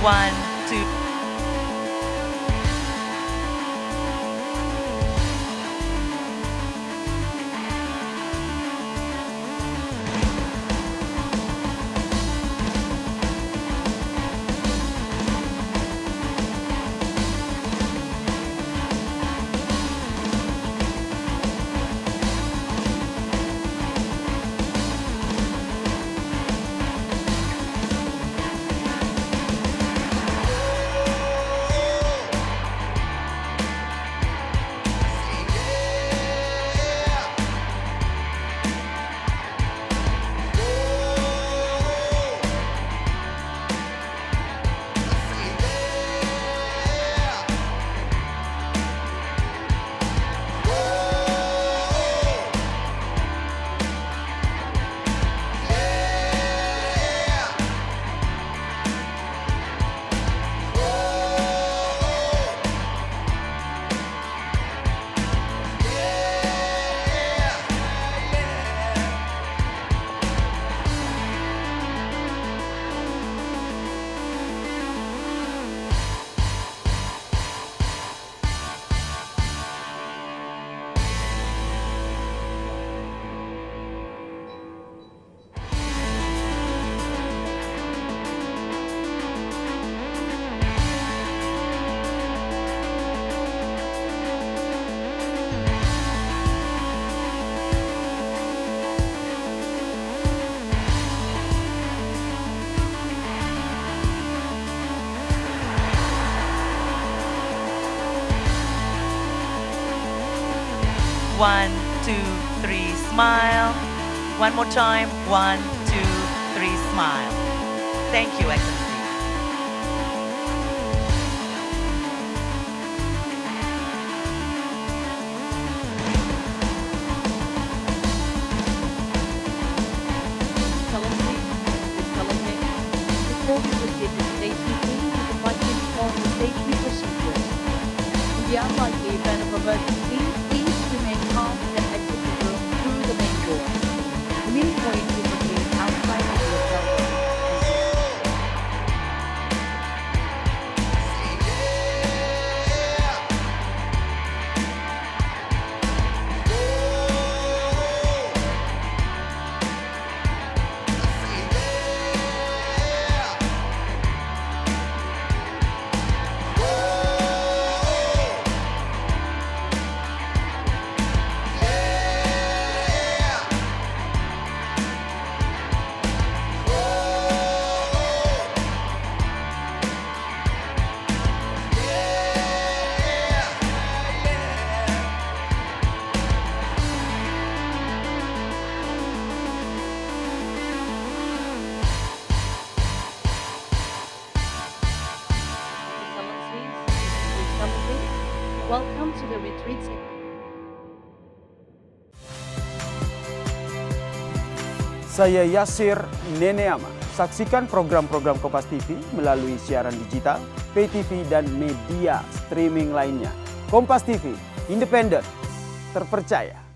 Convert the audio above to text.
1, 2. One, two, three, smile. One more time. 1, 2, 3, smile. Thank you, Excellency. Before we proceed with today's meeting, we would like to inform the safety procedures. In the unlikely event of emergency, please remain calm and exit the room through the main door. The meeting point is located outside of the hotel room. Welcome to the retreat center. Saya Yasir Neneama. Saksikan program-program Kompas TV melalui siaran digital, pay TV dan media streaming lainnya. Kompas TV, independen, terpercaya.